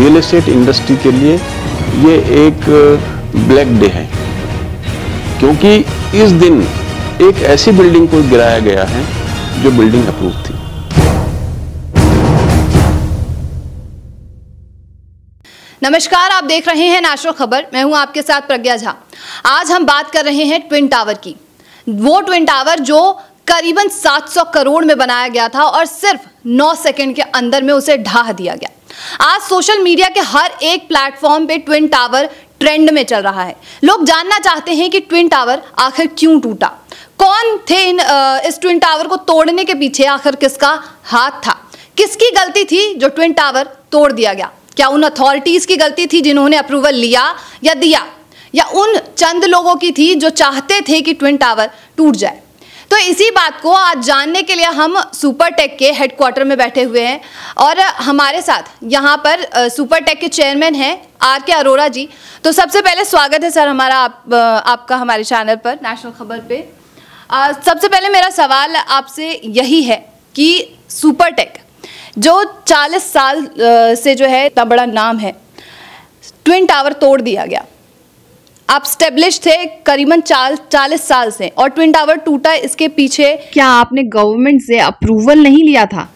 Real estate industry के लिए ये एक ब्लैक डे है, क्योंकि इस दिन एक ऐसी बिल्डिंग को गिराया गया है जो बिल्डिंग अप्रूव थी। नमस्कार, आप देख रहे हैं नेशनल खबर। मैं हूं आपके साथ प्रज्ञा झा। आज हम बात कर रहे हैं ट्विन टावर की। वो ट्विन टावर जो करीबन 700 करोड़ में बनाया गया था और सिर्फ 9 सेकंड के अंदर में उसे ढा दिया गया। आज सोशल मीडिया के हर एक प्लेटफॉर्म पे ट्विन टावर ट्रेंड में चल रहा है। लोग जानना चाहते हैं कि ट्विन टावर आखिर क्यों टूटा, कौन थे इस ट्विन टावर को तोड़ने के पीछे, आखिर किसका हाथ था, किसकी गलती थी जो ट्विन टावर तोड़ दिया गया। क्या उन अथॉरिटीज की गलती थी जिन्होंने अप्रूवल लिया या दिया, या उन चंद लोगों की थी जो चाहते थे कि ट्विन टावर टूट जाए। तो इसी बात को आज जानने के लिए हम सुपरटेक के हेडक्वार्टर में बैठे हुए हैं और हमारे साथ यहाँ पर सुपरटेक के चेयरमैन हैं आर.के. अरोड़ा जी। तो सबसे पहले स्वागत है सर हमारा आपका हमारे चैनल पर नेशनल खबर पे। सबसे पहले मेरा सवाल आपसे यही है कि सुपरटेक जो 40 साल से जो है इतना बड़ा नाम है, ट्विन टावर तोड़ दिया गया, आप स्टेब्लिश थे करीबन 40 साल से और ट्विन टावर टूटा, इसके पीछे क्या आपने गवर्नमेंट से अप्रूवल नहीं लिया था?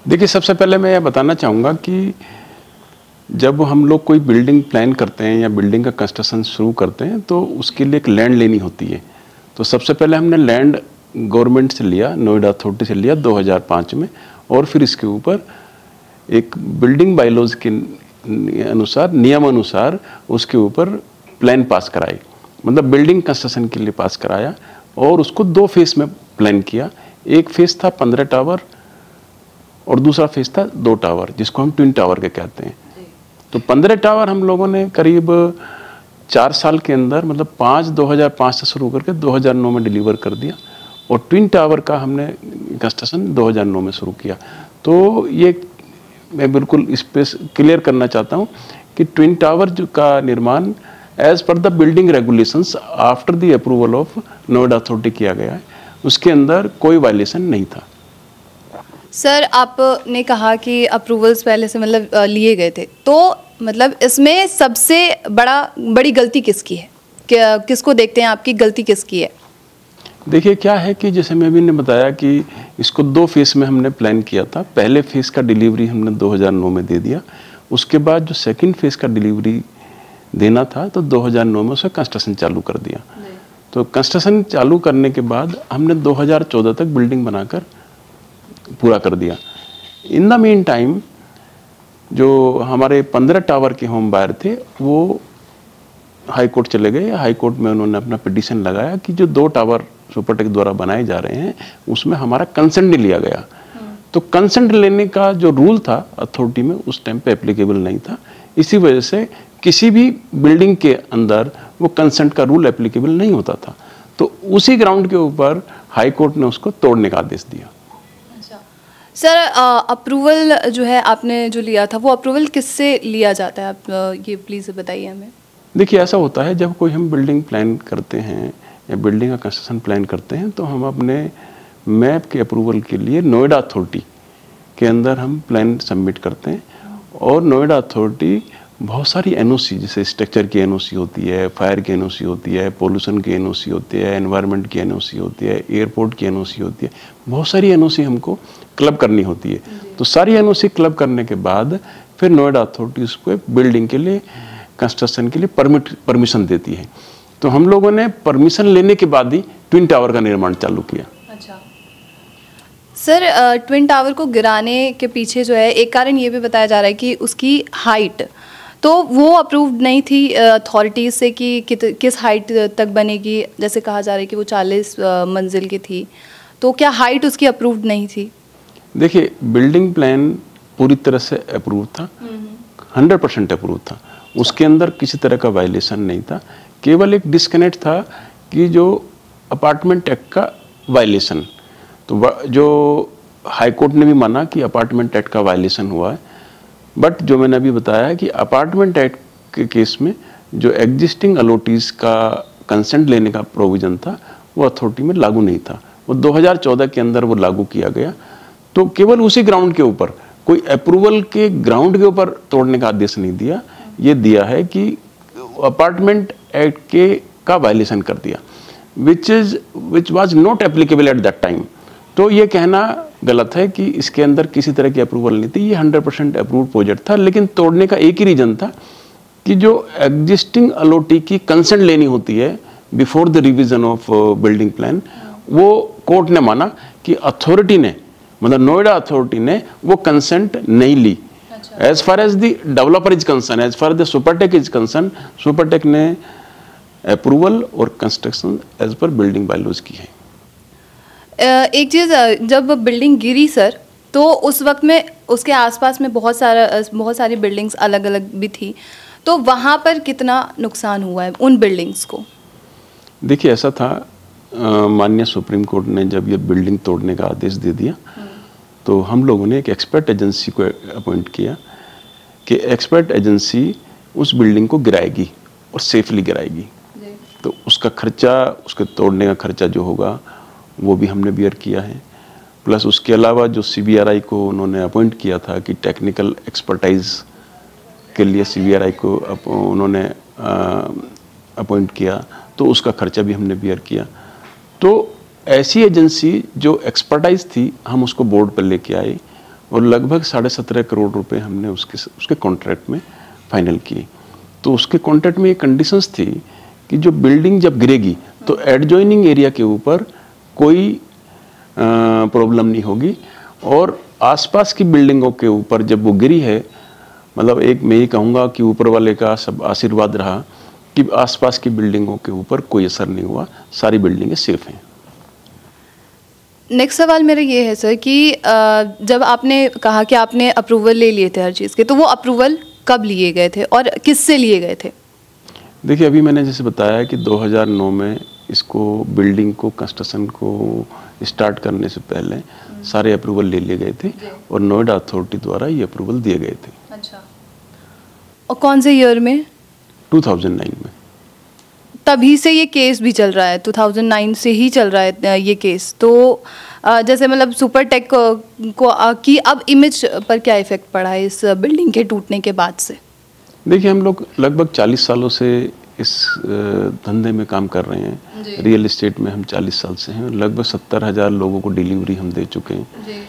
देखिए, सबसे पहले मैं यह बताना चाहूँगा कि जब हम लोग कोई बिल्डिंग प्लान करते हैं या बिल्डिंग का कंस्ट्रक्शन शुरू करते हैं तो उसके लिए एक लैंड लेनी होती है। तो सबसे पहले हमने लैंड गवर्नमेंट से लिया, नोएडा अथॉरिटी से लिया 2005 में, और फिर इसके ऊपर एक बिल्डिंग बायलॉज के अनुसार, नियम अनुसार उसके ऊपर प्लान पास कराई, मतलब बिल्डिंग कंस्ट्रक्शन के लिए पास कराया और उसको 2 फेस में प्लान किया। एक फेस था 15 टावर और दूसरा फेस था 2 टावर, जिसको हम ट्विन टावर के कहते हैं। तो 15 टावर हम लोगों ने करीब 4 साल के अंदर, मतलब 2005 से शुरू करके 2009 में डिलीवर कर दिया, और ट्विन टावर का हमने कंस्ट्रक्शन 2009 में शुरू किया। तो ये मैं बिल्कुल इस पे क्लियर करना चाहता हूँ कि ट्विन टावर का निर्माण as per the building regulations after the approval of Noida authority किया गया है, उसके अंदर कोई वायलेशन नहीं था। सर, आपने कहा कि अप्रूवल्स पहले से मतलब लिए गए थे, तो मतलब इसमें सबसे बड़ी गलती किसकी है? किसको देखते हैं आपकी गलती किसकी है? देखिए, क्या है कि जैसे मैं भी ने बताया कि इसको 2 फेस में हमने प्लान किया था। पहले फेस का डिलीवरी हमने 2009 में दे दिया, उसके बाद जो सेकंड फेस का डिलीवरी देना था तो 2009 में उसका कंस्ट्रक्शन चालू कर दिया। तो कंस्ट्रक्शन चालू करने के बाद हमने 2014 तक बिल्डिंग बनाकर पूरा कर दिया। इन द मीन टाइम जो हमारे 15 टावर के होम बायर थे वो हाई कोर्ट चले गए। हाई कोर्ट में उन्होंने अपना पिटीशन लगाया कि जो 2 टावर सुपरटेक द्वारा बनाए जा रहे हैं उसमें हमारा कंसेंट नहीं लिया गया। तो कंसेंट लेने का जो रूल था अथॉरिटी में उस टाइम पे एप्लीकेबल नहीं था। इसी वजह से किसी भी बिल्डिंग के अंदर वो कंसेंट का रूल एप्लीकेबल नहीं होता था। तो उसी ग्राउंड के ऊपर हाई कोर्ट ने उसको तोड़ने का आदेश दिया। अच्छा सर, अप्रूवल जो है आपने जो लिया था वो अप्रूवल किससे लिया जाता है, आप ये प्लीज़ बताइए हमें। देखिए, ऐसा होता है जब कोई हम बिल्डिंग प्लान करते हैं या बिल्डिंग का कंस्ट्रक्शन प्लान करते हैं तो हम अपने मैप के अप्रूवल के लिए नोएडा अथॉरिटी के अंदर हम प्लान सबमिट करते हैं, और नोएडा अथॉरिटी बहुत सारी एनओसी, जैसे स्ट्रक्चर की एनओसी होती है, फायर की एनओसी होती है, पोल्यूशन की एनओसी होती है, एनवायरनमेंट की एनओसी होती है, एयरपोर्ट की एनओसी होती है, बहुत सारी एनओसी हमको क्लब करनी होती है। तो सारी एनओसी क्लब करने के बाद फिर नोएडा अथॉरिटी उसको बिल्डिंग के लिए, कंस्ट्रक्शन के लिए परमिशन देती है। तो हम लोगों ने परमिशन लेने के बाद ही ट्विन टावर का निर्माण चालू किया। अच्छा सर, ट्विन टावर को गिराने के पीछे जो है एक कारण ये भी बताया जा रहा है कि उसकी हाइट, तो वो अप्रूव्ड नहीं थी अथॉरिटीज से कि किस हाइट तक बनेगी। जैसे कहा जा रहा है कि वो 40 मंजिल की थी, तो क्या हाइट उसकी अप्रूव्ड नहीं थी? देखिए, बिल्डिंग प्लान पूरी तरह से अप्रूव था, 100% अप्रूव था, उसके अंदर किसी तरह का वायलेशन नहीं था। केवल एक डिस्कनेक्ट था कि जो अपार्टमेंट एक्ट का वायलेशन, तो जो हाई कोर्ट ने भी माना कि अपार्टमेंट एक्ट का वायलेशन हुआ है। बट जो मैंने अभी बताया कि अपार्टमेंट एक्ट के केस में जो एग्जिस्टिंग अलॉटीज का कंसेंट लेने का प्रोविजन था वो अथॉरिटी में लागू नहीं था, वो 2014 के अंदर वो लागू किया गया। तो केवल उसी ग्राउंड के ऊपर कोई अप्रूवल के ग्राउंड के ऊपर तोड़ने का आदेश नहीं दिया, ये दिया है कि अपार्टमेंट एक्ट के का वायलेशन कर दिया, which was not applicable at that time. तो ये कहना गलत है कि इसके अंदर किसी तरह की अप्रूवल नहीं थी, ये 100% अप्रूव्ड प्रोजेक्ट था। लेकिन तोड़ने का एक ही रीजन था कि जो एग्जिस्टिंग अलॉटी की कंसेंट लेनी होती है before the revision of building plan, वो कोर्ट ने माना कि अथॉरिटी ने, मतलब नोएडा अथॉरिटी ने वो कंसेंट नहीं ली। As far as the developer is concern, as far the Supertech is concern, Supertech ने अप्रूवल और construction as per building bylaws की है। एक चीज़, जब बिल्डिंग गिरी सर, तो उस वक्त में उसके आसपास में बहुत सारी बिल्डिंग्स अलग अलग भी थी, तो वहाँ पर कितना नुकसान हुआ है उन बिल्डिंग्स को? देखिए ऐसा था, माननीय सुप्रीम कोर्ट ने जब ये बिल्डिंग तोड़ने का आदेश दे दिया तो हम लोगों ने एक एक्सपर्ट एजेंसी को अपॉइंट किया कि एक्सपर्ट एजेंसी उस बिल्डिंग को गिराएगी और सेफली गिराएगी। तो उसका खर्चा, उसके तोड़ने का खर्चा जो होगा वो भी हमने बियर किया है। प्लस उसके अलावा जो CBRI को उन्होंने अपॉइंट किया था कि टेक्निकल एक्सपर्टाइज के लिए CBRI को उन्होंने अपॉइंट किया, तो उसका खर्चा भी हमने बियर किया। तो ऐसी एजेंसी जो एक्सपर्टाइज थी, हम उसको बोर्ड पर लेके आए और लगभग 17.5 करोड़ रुपए हमने उसके कॉन्ट्रैक्ट में फाइनल किए। तो उसके कॉन्ट्रैक्ट में ये कंडीशंस थी कि जो बिल्डिंग जब गिरेगी तो एडजॉइनिंग एरिया के ऊपर कोई प्रॉब्लम नहीं होगी, और आसपास की बिल्डिंगों के ऊपर जब वो गिरी है, मतलब एक मैं ये कहूँगा कि ऊपर वाले का सब आशीर्वाद रहा कि आसपास की बिल्डिंगों के ऊपर कोई असर नहीं हुआ, सारी बिल्डिंगें सेफ हैं। नेक्स्ट सवाल मेरा ये है सर कि जब आपने कहा कि आपने अप्रूवल ले लिए थे हर चीज़ के, तो वो अप्रूवल कब लिए गए थे और किससे लिए गए थे? देखिए अभी मैंने जैसे बताया कि 2009 में इसको बिल्डिंग को, कंस्ट्रक्शन को स्टार्ट करने से पहले सारे अप्रूवल ले लिए गए थे और नोएडा अथॉरिटी द्वारा ये अप्रूवल दिए गए थे। अच्छा, और कौन से ईयर में? 2009 में। तभी से ये केस भी चल रहा है, 2009 से ही चल रहा है ये केस। तो जैसे मतलब सुपरटेक को की अब इमेज पर क्या इफेक्ट पड़ा है इस बिल्डिंग के टूटने के बाद से? देखिए हम लोग लगभग 40 सालों से इस धंधे में काम कर रहे हैं। रियल एस्टेट में हम 40 साल से हैं। लगभग 70,000 लोगों को डिलीवरी हम दे चुके हैं।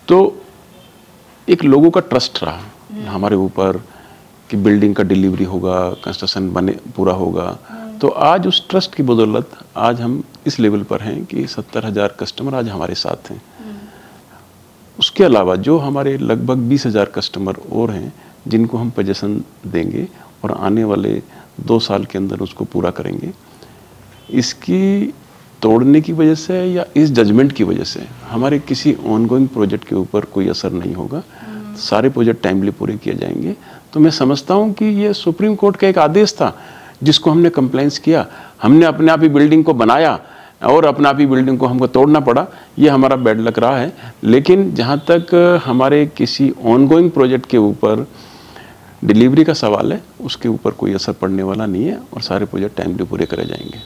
तो एक लोगों का ट्रस्ट रहा हमारे ऊपर कि बिल्डिंग का डिलीवरी होगा, कंस्ट्रक्शन बने पूरा होगा। तो आज उस ट्रस्ट की बदौलत आज हम इस लेवल पर हैं कि 70,000 कस्टमर आज हमारे साथ हैं। उसके अलावा जो हमारे लगभग 20,000 कस्टमर और हैं जिनको हम पोजीशन देंगे और आने वाले 2 साल के अंदर उसको पूरा करेंगे। इसकी तोड़ने की वजह से या इस जजमेंट की वजह से हमारे किसी ऑनगोइंग प्रोजेक्ट के ऊपर कोई असर नहीं होगा। सारे प्रोजेक्ट टाइमली पूरे किए जाएंगे। तो मैं समझता हूँ कि ये सुप्रीम कोर्ट का एक आदेश था जिसको हमने कंप्लेंस किया। हमने अपने आप ही बिल्डिंग को बनाया और अपने आप ही बिल्डिंग को हमको तोड़ना पड़ा। ये हमारा बैड लक रहा है। लेकिन जहाँ तक हमारे किसी ऑनगोइंग प्रोजेक्ट के ऊपर डिलीवरी का सवाल है, उसके ऊपर कोई असर पड़ने वाला नहीं है और सारे प्रोजेक्ट टाइमली पूरे करे जाएंगे।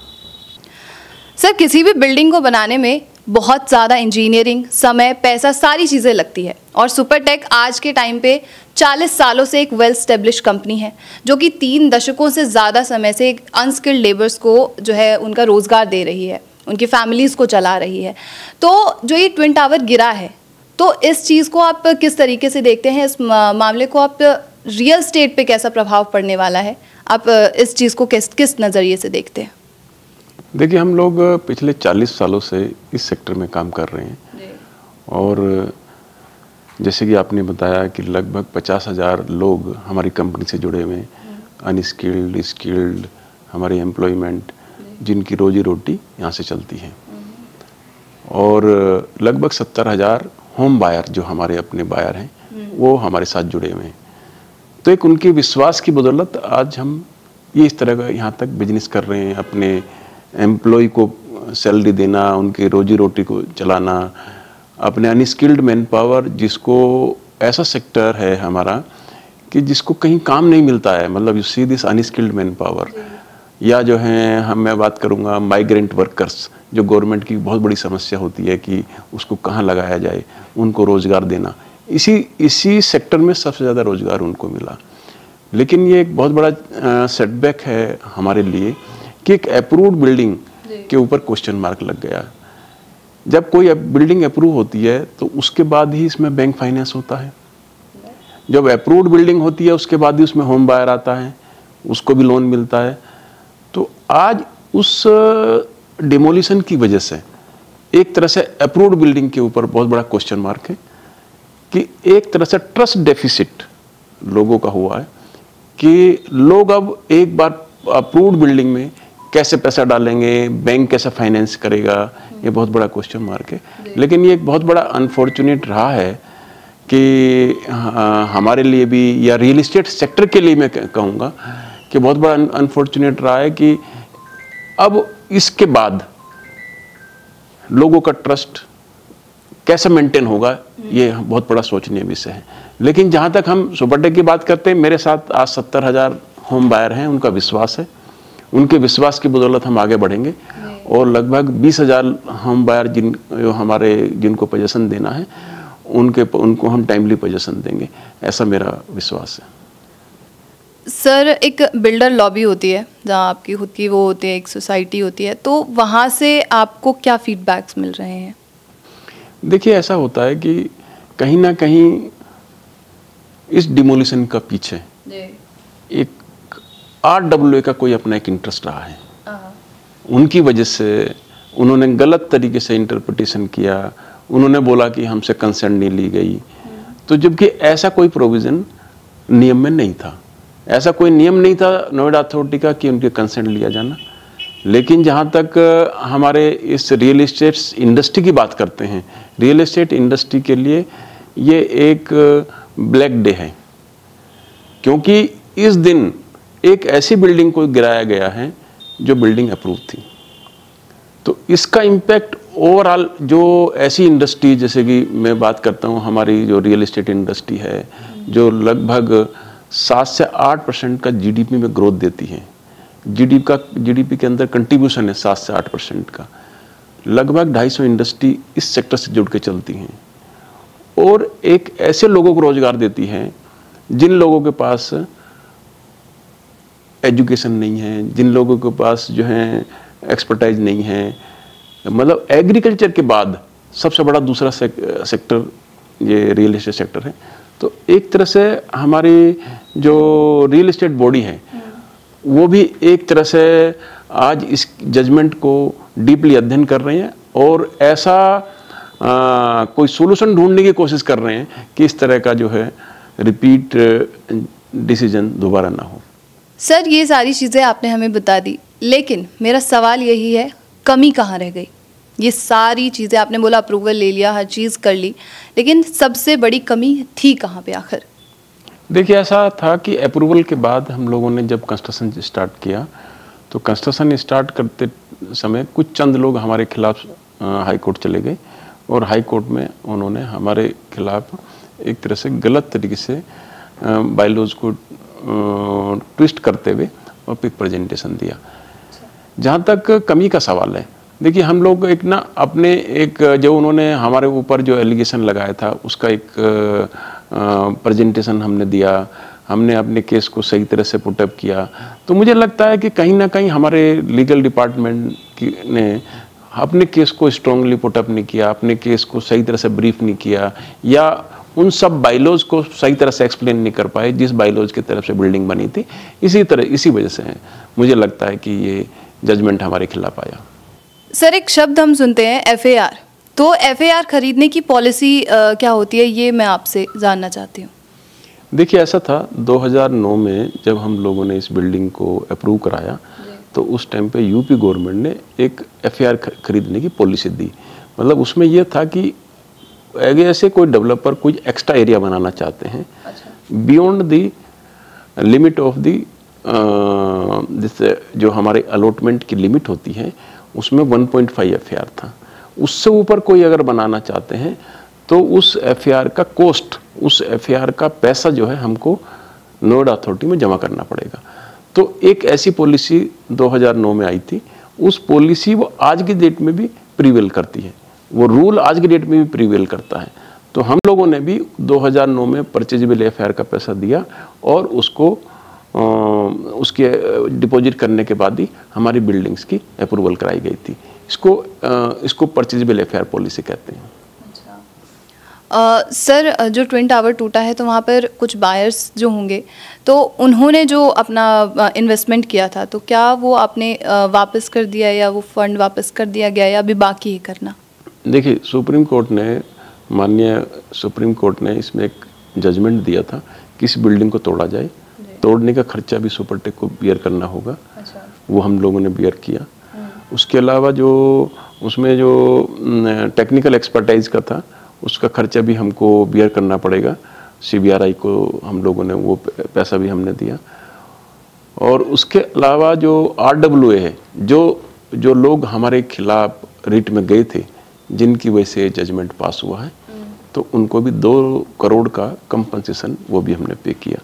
सर, किसी भी बिल्डिंग को बनाने में बहुत ज़्यादा इंजीनियरिंग, समय, पैसा, सारी चीज़ें लगती है और सुपरटेक आज के टाइम पे 40 सालों से एक वेल स्टेब्लिश कंपनी है जो कि 3 दशकों से ज़्यादा समय से एक अनस्किल्ड लेबर्स को जो है उनका रोज़गार दे रही है, उनकी फैमिलीज़ को चला रही है। तो जो ये ट्विन टावर गिरा है, तो इस चीज़ को आप किस तरीके से देखते हैं? इस मामले को आप रियल एस्टेट पे कैसा प्रभाव पड़ने वाला है? आप इस चीज़ को किस नज़रिए से देखते हैं? देखिए हम लोग पिछले 40 सालों से इस सेक्टर में काम कर रहे हैं और जैसे कि आपने बताया कि लगभग 50,000 लोग हमारी कंपनी से जुड़े हुए हैं, अनस्किल्ड, स्किल्ड, हमारी एम्प्लॉयमेंट, जिनकी रोजी रोटी यहाँ से चलती है। और लगभग 70,000 होम बायर जो हमारे अपने बायर हैं वो हमारे साथ जुड़े हुए हैं। तो एक उनके विश्वास की बदौलत आज हम ये इस तरह का यहाँ तक बिजनेस कर रहे हैं। अपने एम्प्लॉय को सैलरी देना, उनकी रोजी रोटी को चलाना, अपने अनस्किल्ड मैन पावर, जिसको ऐसा सेक्टर है हमारा कि जिसको कहीं काम नहीं मिलता है, मतलब you see this unskilled man power, या जो है मैं बात करूँगा माइग्रेंट वर्कर्स, जो गवर्नमेंट की बहुत बड़ी समस्या होती है कि उसको कहाँ लगाया जाए, उनको रोज़गार देना, इसी सेक्टर में सबसे ज़्यादा रोज़गार उनको मिला। लेकिन ये एक बहुत बड़ा सेटबैक है हमारे लिए कि एक अप्रूव्ड बिल्डिंग के ऊपर क्वेश्चन मार्क लग गया। जब कोई बिल्डिंग अप्रूव होती है तो उसके बाद ही इसमें बैंक फाइनेंस होता है। जब अप्रूव्ड बिल्डिंग होती है उसके बाद ही उसमें होम बायर आता है, उसको भी लोन मिलता है। तो आज उस डिमोलिशन की वजह से एक तरह से अप्रूव्ड बिल्डिंग के ऊपर बहुत बड़ा क्वेश्चन मार्क है कि एक तरह से ट्रस्ट डेफिसिट लोगों का हुआ है कि लोग अब एक बार अप्रूव्ड बिल्डिंग में कैसे पैसा डालेंगे, बैंक कैसे फाइनेंस करेगा, ये बहुत बड़ा क्वेश्चन मार्क है। लेकिन ये एक बहुत बड़ा अनफॉर्चुनेट रहा है कि हमारे लिए भी, या रियल एस्टेट सेक्टर के लिए मैं कहूँगा कि बहुत बड़ा अनफॉर्चुनेट रहा है कि अब इसके बाद लोगों का ट्रस्ट कैसे मेंटेन होगा, ये बहुत बड़ा सोचनीय विषय है। लेकिन जहाँ तक हम सुपरटेक की बात करते हैं, मेरे साथ आज 70,000 होम बायर हैं, उनका विश्वास है, उनके विश्वास की बदौलत हम आगे बढ़ेंगे और लगभग 20,000 होम बायर जिनको पोजीशन देना है उनको हम टाइमली पोजीशन देंगे, ऐसा मेरा विश्वास है। सर, एक बिल्डर लॉबी होती है जहाँ आपकी खुद की वो होती है, एक सोसाइटी होती है, तो वहाँ से आपको क्या फीडबैक्स मिल रहे हैं? देखिए, ऐसा होता है कि कहीं ना कहीं इस डिमोलिशन का पीछे एक RWA का कोई अपना एक इंटरेस्ट रहा है। उनकी वजह से उन्होंने गलत तरीके से इंटरप्रिटेशन किया, उन्होंने बोला कि हमसे कंसेंट नहीं ली गई, तो जबकि ऐसा कोई प्रोविज़न नियम में नहीं था, ऐसा कोई नियम नहीं था नोएडा अथॉरिटी का कि उनके कंसेंट लिया जाना। लेकिन जहाँ तक हमारे इस रियल एस्टेट इंडस्ट्री की बात करते हैं, रियल एस्टेट इंडस्ट्री के लिए ये एक ब्लैक डे है, क्योंकि इस दिन एक ऐसी बिल्डिंग को गिराया गया है जो बिल्डिंग अप्रूव थी। तो इसका इम्पैक्ट ओवरऑल जो ऐसी इंडस्ट्री, जैसे कि मैं बात करता हूँ हमारी जो रियल एस्टेट इंडस्ट्री है, जो लगभग 7 से 8% का GDP में ग्रोथ देती है, GDP के अंदर कंट्रीब्यूशन है 7 से 8% का, लगभग 250 इंडस्ट्री इस सेक्टर से जुड़ के चलती हैं और एक ऐसे लोगों को रोजगार देती है जिन लोगों के पास एजुकेशन नहीं है, जिन लोगों के पास जो है एक्सपर्टाइज नहीं है। मतलब एग्रीकल्चर के बाद सबसे बड़ा दूसरा सेक्टर ये रियल एस्टेट सेक्टर है। तो एक तरह से हमारी जो रियल एस्टेट बॉडी है वो भी एक तरह से आज इस जजमेंट को डीपली अध्ययन कर रहे हैं और ऐसा कोई सोल्यूशन ढूंढने की कोशिश कर रहे हैं कि इस तरह का जो है रिपीट डिसीजन दोबारा ना हो। सर, ये सारी चीज़ें आपने हमें बता दी, लेकिन मेरा सवाल यही है, कमी कहाँ रह गई? ये सारी चीज़ें आपने बोला अप्रूवल ले लिया, हर चीज़ कर ली, लेकिन सबसे बड़ी कमी थी कहाँ पे आखिर? देखिए, ऐसा था कि अप्रूवल के बाद हम लोगों ने जब कंस्ट्रक्शन स्टार्ट किया तो कंस्ट्रक्शन स्टार्ट करते समय कुछ चंद लोग हमारे खिलाफ हाई कोर्ट चले गए और हाई कोर्ट में उन्होंने हमारे खिलाफ एक तरह से गलत तरीके से बायलॉज को ट्विस्ट करते हुए और पिक प्रेजेंटेशन दिया। जहाँ तक कमी का सवाल है, देखिए हम लोग एक ना अपने एक जो उन्होंने हमारे ऊपर जो एलिगेशन लगाया था उसका एक प्रेजेंटेशन हमने दिया, हमने अपने केस को सही तरह से पुटअप किया। तो मुझे लगता है कि कहीं ना कहीं हमारे लीगल डिपार्टमेंट ने अपने केस को स्ट्रांगली पुटअप नहीं किया, अपने केस को सही तरह से ब्रीफ नहीं किया, या उन सब बायलॉज को सही तरह से एक्सप्लेन नहीं कर पाए जिस बायलॉज की तरफ से बिल्डिंग बनी थी। इसी वजह से मुझे लगता है कि ये जजमेंट हमारे खिलाफ आया। सर, एक शब्द हम सुनते हैं FAR, तो FAR खरीदने की पॉलिसी क्या होती है, ये मैं आपसे जानना चाहती हूँ। देखिए, ऐसा था 2009 में जब हम लोगों ने इस बिल्डिंग को अप्रूव कराया तो उस टाइम पे यूपी गवर्नमेंट ने एक FAR खरीदने की पॉलिसी दी। मतलब उसमें यह था कि ऐसे कोई डेवलपर कोई एक्स्ट्रा एरिया बनाना चाहते हैं beyond the limit of the जो हमारे अलॉटमेंट की लिमिट होती है उसमें 1.5 FAR था। उससे ऊपर कोई अगर बनाना चाहते हैं तो उस FAR का कॉस्ट, उस FAR का पैसा जो है हमको नोएडा अथॉरिटी में जमा करना पड़ेगा। तो एक ऐसी पॉलिसी 2009 में आई थी, उस पॉलिसी वो आज की डेट में भी प्रीवेल करती है, वो रूल आज की डेट में भी प्रीवेल करता है। तो हम लोगों ने भी 2009 में परचेजेबल एफआईआर का पैसा दिया और उसको उसके डिपॉजिट करने के बाद ही हमारी बिल्डिंग्स की अप्रूवल कराई गई थी। इसको परचेजेबल एफआईआर पॉलिसी कहते हैं। सर, जो ट्विन टावर टूटा है तो वहाँ पर कुछ बायर्स जो होंगे तो उन्होंने जो अपना इन्वेस्टमेंट किया था, तो क्या वो आपने वापस कर दिया या वो फंड वापस कर दिया गया या अभी बाकी है करना? देखिए, माननीय सुप्रीम कोर्ट ने इसमें एक जजमेंट दिया था कि इस बिल्डिंग को तोड़ा जाए, तोड़ने का खर्चा भी सुपरटेक को बियर करना होगा। अच्छा। वो हम लोगों ने बियर किया। उसके अलावा जो उसमें जो टेक्निकल एक्सपर्टाइज का था उसका खर्चा भी हमको बियर करना पड़ेगा। CBRI को हम लोगों ने वो पैसा भी हमने दिया। और उसके अलावा जो RWA है, जो लोग हमारे खिलाफ रिट में गए थे, जिनकी वजह से जजमेंट पास हुआ है, तो उनको भी 2 करोड़ का कंपनसेशन वो भी हमने पे किया।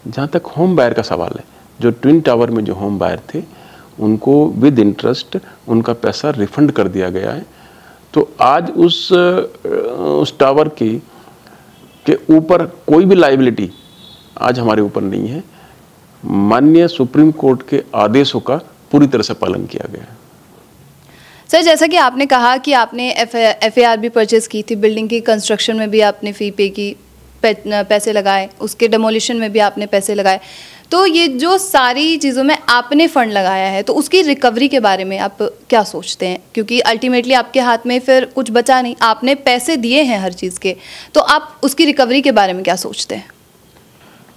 जहाँ तक होम बायर का सवाल है, जो ट्विन टावर में जो होम बायर थे उनको विद इंटरेस्ट उनका पैसा रिफंड कर दिया गया है। तो आज उस टावर के ऊपर कोई भी लायबिलिटी आज हमारे ऊपर नहीं है। माननीय सुप्रीम कोर्ट के आदेशों का पूरी तरह से पालन किया गया है। सर, जैसा कि आपने कहा कि आपने FAR भी परचेज़ की थी, बिल्डिंग की कंस्ट्रक्शन में भी आपने फ़ी पे की, पैसे लगाए, उसके डेमोलिशन में भी आपने पैसे लगाए, तो ये जो सारी चीज़ों में आपने फ़ंड लगाया है तो उसकी रिकवरी के बारे में आप क्या सोचते हैं? क्योंकि अल्टीमेटली आपके हाथ में फिर कुछ बचा नहीं, आपने पैसे दिए हैं हर चीज़ के, तो आप उसकी रिकवरी के बारे में क्या सोचते हैं?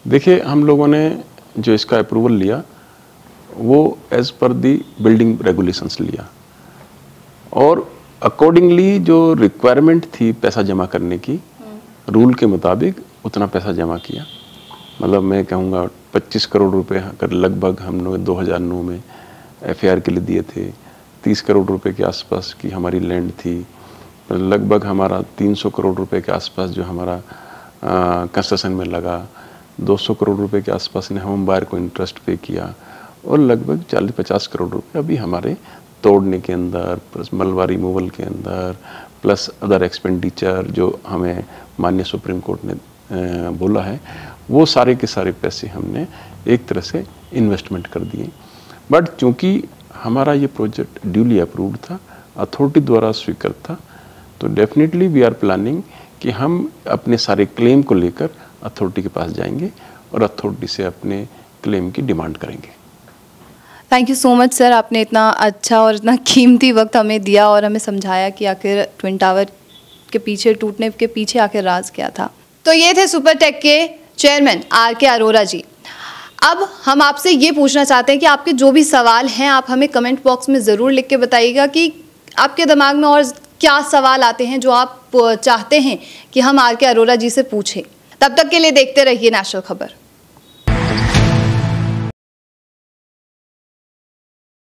देखिए, हम लोगों ने जो इसका अप्रूवल लिया वो एज़ पर दी बिल्डिंग रेगुलेशंस लिया और अकॉर्डिंगली जो रिक्वायरमेंट थी पैसा जमा करने की, रूल के मुताबिक उतना पैसा जमा किया। मतलब मैं कहूँगा 25 करोड़ रुपए अगर लगभग हम लोग 2009 में FAR के लिए दिए थे। 30 करोड़ रुपए के आसपास की हमारी लैंड थी। लगभग हमारा 300 करोड़ रुपए के आसपास जो हमारा कंस्ट्रक्शन में लगा। 200 करोड़ रुपए के आसपास ने होम बायर को इंटरेस्ट पे किया और लगभग 40-50 करोड़ रुपए अभी हमारे तोड़ने के अंदर, प्लस मलबा रिमूवल के अंदर, प्लस अदर एक्सपेंडिचर जो हमें माननीय सुप्रीम कोर्ट ने बोला है, वो सारे के सारे पैसे हमने एक तरह से इन्वेस्टमेंट कर दिए। बट चूंकि हमारा ये प्रोजेक्ट ड्यूली अप्रूव्ड था, अथॉरिटी द्वारा स्वीकृत था, तो डेफिनेटली वी आर प्लानिंग कि हम अपने सारे क्लेम को लेकर अथॉरिटी के पास जाएंगे और अथॉरिटी से अपने क्लेम की डिमांड करेंगे। Thank you so much sir, आपने इतना अच्छा और इतना कीमती वक्त हमें दिया और हमें समझाया कि आखिर ट्विन टावर के पीछे, टूटने के पीछे आखिर राज क्या था। तो ये थे सुपरटेक के चेयरमैन RK अरोरा जी। अब हम आपसे ये पूछना चाहते हैं कि आपके जो भी सवाल हैं आप हमें कमेंट बॉक्स में ज़रूर लिख के बताइएगा कि आपके दिमाग में और क्या सवाल आते हैं जो आप चाहते हैं कि हम RK अरोरा जी से पूछें। तब तक के लिए देखते रहिए नेशनल खबर।